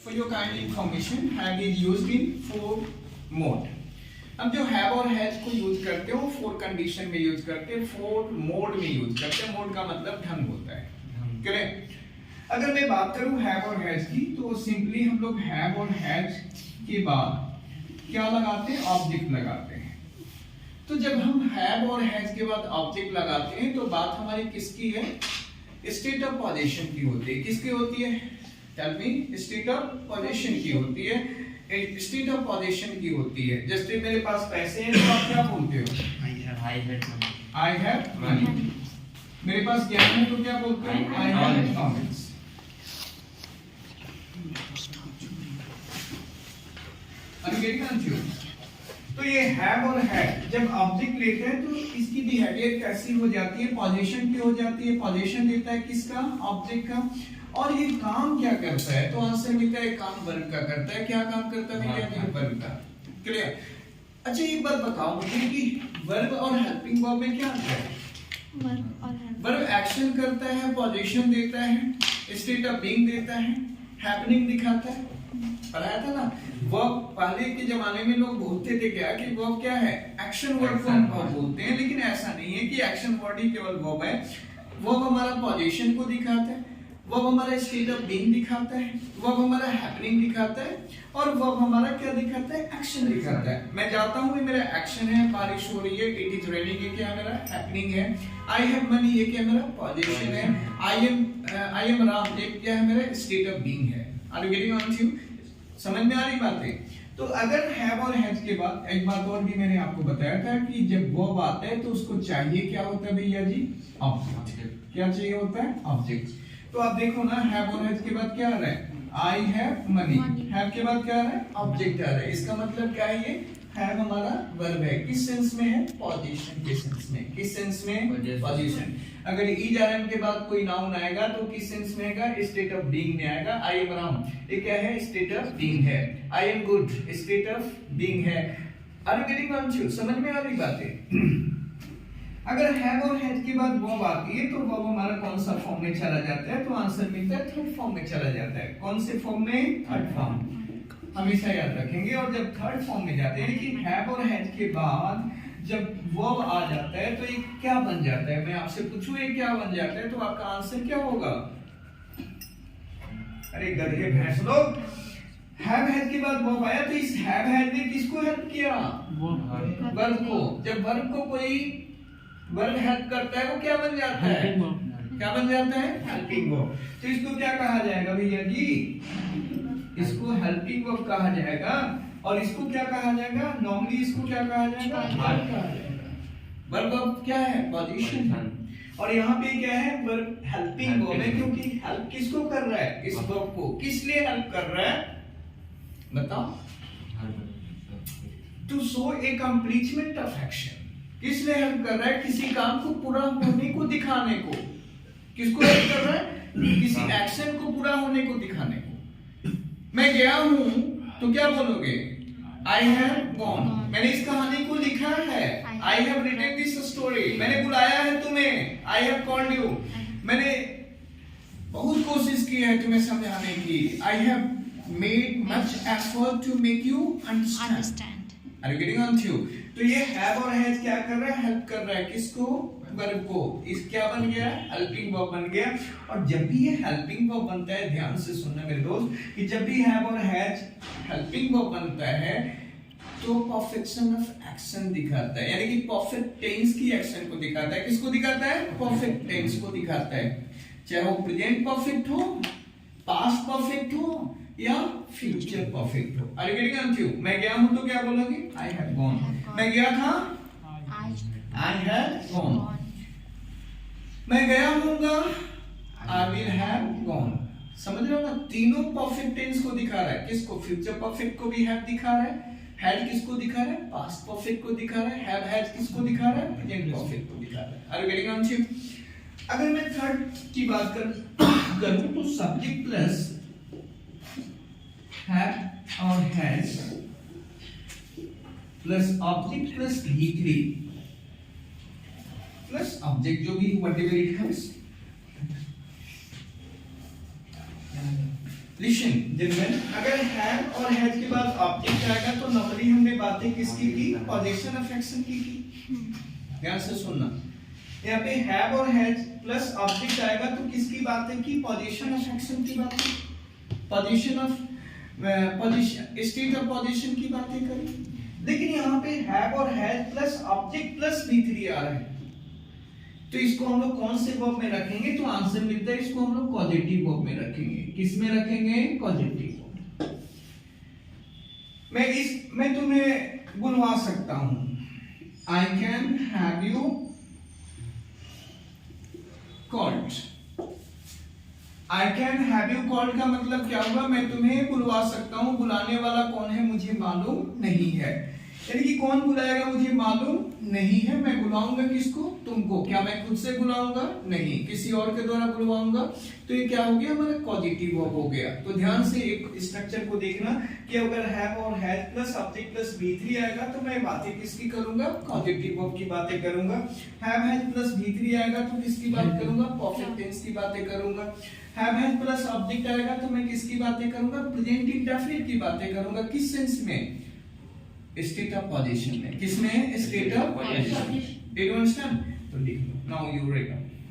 for your kind information, have is used in 4 mode. अब जो have और has को यूज करते हो 4 कंडीशन में यूज करते हैं, 4 मोड में यूज करते हैं. मोड का मतलब ढंग होता है. करेक्ट. अगर मैं बात करूं have और has की, तो सिंपली हम लोग have और has के बाद क्या लगाते हैं? ऑब्जेक्ट लगाते हैं. तो जब हम have और has के बाद ऑब्जेक्ट लगाते हैं तो बात हमारी किसकी है? स्टेट ऑफ पोजीशन की होती है. किसकी होती है? Tell me. State of position की होती है. स्टेट ऑफ पोजीशन की होती है. जैसे मेरे पास पैसे हैं तो आप क्या बोलते हो? I have money. मेरे पास ज्ञान है तो क्या बोलते हो? I have knowledge. तो ये हैव और हैड जब ऑब्जेक्ट लेते हैं तो इसकी बिहेवियर कैसी हो जाती है? पोजीशन की हो जाती है. पोजीशन देता है किसका? ऑब्जेक्ट का. और ये काम क्या करता है? तो आंसर मिलता है काम वर्ब का करता है. क्या काम करता है भैया? वर्ब का. क्लियर. अच्छा एक बात बताओ मुझे कि वर्ब और हेल्पिंग वर्ब में क्या अंतर है? वर्ब एक्शन करता है, पोजीशन देता है, स्टेट ऑफ बीइंग देता है, हैपनिंग दिखाता है. पढ़ाया था ना. वर्ब पहले के जमाने में लोग बोलते थे क्या कि वर्ब क्या है? एक्शन वर्ड को हम बोलते हैं. लेकिन ऐसा नहीं है कि एक्शन वर्ड ही केवल वर्ब है. वर्ब हमारा पोजीशन को दिखाता है, वर्ब हमारा स्टेट ऑफ बीइंग दिखाता है, वर्ब हमारा हैपनिंग दिखाता है, और वर्ब हमारा क्या दिखाता है? एक्शन दिखाता है. मैं जाता हूँ, ये मेरा एक्शन है. बारिश हो रही है. इट इज रेनिंग, ये क्या मेरा हैपनिंग है. आई हैव मनी, ये क्या मेरा पोजीशन है. आई एम राम, ये क्या है मेरा? स्टेट ऑफ बीइंग है. Are you getting on to? समझ में आ रही बातें? तो अगर हैव और हैज के बाद एक बात और भी मैंने आपको बताया था कि जब वर्ब आता है तो उसको चाहिए क्या होता है भैया जी? ऑब्जेक्ट. क्या चाहिए होता है? ऑब्जेक्ट. तो आप देखो ना, हैव और हैज के बाद क्या आ रहा है? I have money. हैव के बाद क्या आ रहा है? ऑब्जेक्ट आ रहा है. इसका मतलब क्या है? ये हैव हमारा वर्ब है. किस सेंस में है? पोजीशन के सेंस में. किस सेंस में? पोजीशन. अगर ईज आर एम के बाद कोई नाउन आएगा तो किस सेंस में आएगा? स्टेट ऑफ बीइंग में आएगा. आई एम राम, ये क्या है? स्टेट ऑफ बीइंग है. I am good, state of being है. Are you getting on to? समझ में आ रही बातें? अगर हैव और हैज के बाद वर्ब आती है तो वर्ब हमारा कौन सा फॉर्म में चला जाता है? तो आंसर मिलता है थर्ड फॉर्म में चला जाता है. कौन से फॉर्म में? Third form. हमेशा याद रखेंगे. और जब थर्ड फॉर्म में जाते हैं कि हैव और हैज के बाद जब वर्ब आ जाता है तो ये क्या बन जाता है? मैं आपसे पूछूं ये क्या बन जाता है? तो आपका आंसर क्या होगा? अरे गधे भैंस लोग. हैव हैज के बाद वर्ब आया तो इस हैव हैज ने किसको हेल्प किया? वर्ब को. जब वर्ब को कोई वर्ब हेल्प करता है वो क्या बन जाता है? क्या बन जाता है? Helping verb. तो इसको क्या कहा जाएगा भैया जी? इसको हेल्पिंग वर्ब कहा जाएगा. और इसको क्या कहा जाएगा? नॉर्मली इसको क्या कहा जाएगा? वर्ब कहा जाएगा. वर्ब क्या है? पोजीशन. और यहाँ पे क्या है? वर्ब हेल्पिंग वर्ब है क्योंकि हेल्प किसको कर रहा है? इस वर्ब को. किस लिए हेल्प कर रहा है बताओ? To show a complement of action. किस लिए हेल्प कर रहा है? किसी काम को पूरा होने को दिखाने को. किसको हेल्प कर रहा है? किसी एक्शन को पूरा होने को दिखाने को. मैं गया हूं तो क्या बोलोगे? I have gone. मैंने इस कहानी को लिखा है. I have written this story. मैंने बुलाया है तुम्हें. I have called you. मैंने बहुत कोशिश की है तुम्हें समझाने की. I have made much effort to make you understand. Are you getting on to? तो ये हैव और हैज क्या कर रहा है? हेल्प कर रहा है. किसको? वर्ब को. इस क्या बन गया? हेल्पिंग वर्ब बन गया. और जब भी ये हेल्पिंग वर्ब बनता है, ध्यान से सुनना मेरे दोस्त, कि जब भी हैव और हैज हेल्पिंग वर्ब बनता है तो परफेक्शन ऑफ एक्शन दिखाता है. यानी कि परफेक्ट टेंस की एक्शन को दिखाता है. किसको दिखाता है? परफेक्ट टेंस को दिखाता है. चाहे वो प्रेजेंट परफेक्ट हो, पास्ट परफेक्ट हो या फ्यूचर परफेक्ट हो. Are you getting on to? मैं गया हूं तो क्या बोलोगे? I have gone. मैं गया था. I have gone. मैं गया हूँगा. I will have gone. समझ रहे हो ना? तीनों परफेक्ट टेंस को दिखा रहा है. किसको? फ्यूचर परफेक्ट को भी हैव दिखा रहा है. हैड किसको दिखा रहा है? पास्ट परफेक्ट को दिखा रहा है. हैव हैज किसको दिखा रहा है? प्रेजेंट परफेक्ट को दिखा रहा है. Are you getting on to? अगर मैं थर्ड की बात करूं तो सब्जेक्ट प्लस हैव और has plus object plus V3 plus object जो भी व्हाटएवर इट कम्स. लिशन जिनमें अगर हैव और हैज के बाद ऑब्जेक्ट आएगा तो नॉर्मली हमने बातें किसकी की, पोजीशन ऑफ एक्शन की। ध्यान से सुनना, यहाँ पे हैव और हैज प्लस ऑब्जेक्ट आएगा तो किसकी बातें की, पोजीशन ऑफ एक्शन की बातें, position of position state of position की बातें करें। लेकिन यहाँ पे हैव और has plus object plus V3 आ रहा है, तो इसको हम लोग कौन से वर्ब में रखेंगे, तो आंसर मिलता है इसको हम लोग पॉजिटिव वर्ब में रखेंगे। किस में रखेंगे, पॉजिटिव वर्ब। मैं तुम्हें बुलवा सकता हूं, I can have you called. I can have you called का मतलब क्या हुआ, मैं तुम्हें बुलवा सकता हूं। बुलाने वाला कौन है मुझे मालूम नहीं है, यानी कि कौन बुलाएगा मुझे मालूम नहीं है। मैं बुलाऊंगा किसको, तुमको। क्या मैं खुद से बुलाऊंगा, नहीं, किसी और के द्वारा बुलवाऊंगा। तो ये क्या हो गया, हमारा पॉजिटिव वर्ब हो गया। तो ध्यान से एक स्ट्रक्चर को देखना कि अगर हैव और has plus object plus V3 आएगा तो मैं बातें किसकी करूंगा, पॉजिटिव वर्ब की बातें करूंगा। हैव हैज प्लस V3 आएगा तो किसकी बात करूंगा, परफेक्ट टेंस की बातें करूंगा। हैव हैज प्लस ऑब्जेक्ट आएगा तो मैं किसकी बातें करूंगा, प्रेजेंट इंडेफिनिट की बातें करूंगा। किस सेंस में, स्टेट ऑफ पोजीशन में। किसमें, state of position. Do you understand? तो लिख लो, नाउ यू राइट।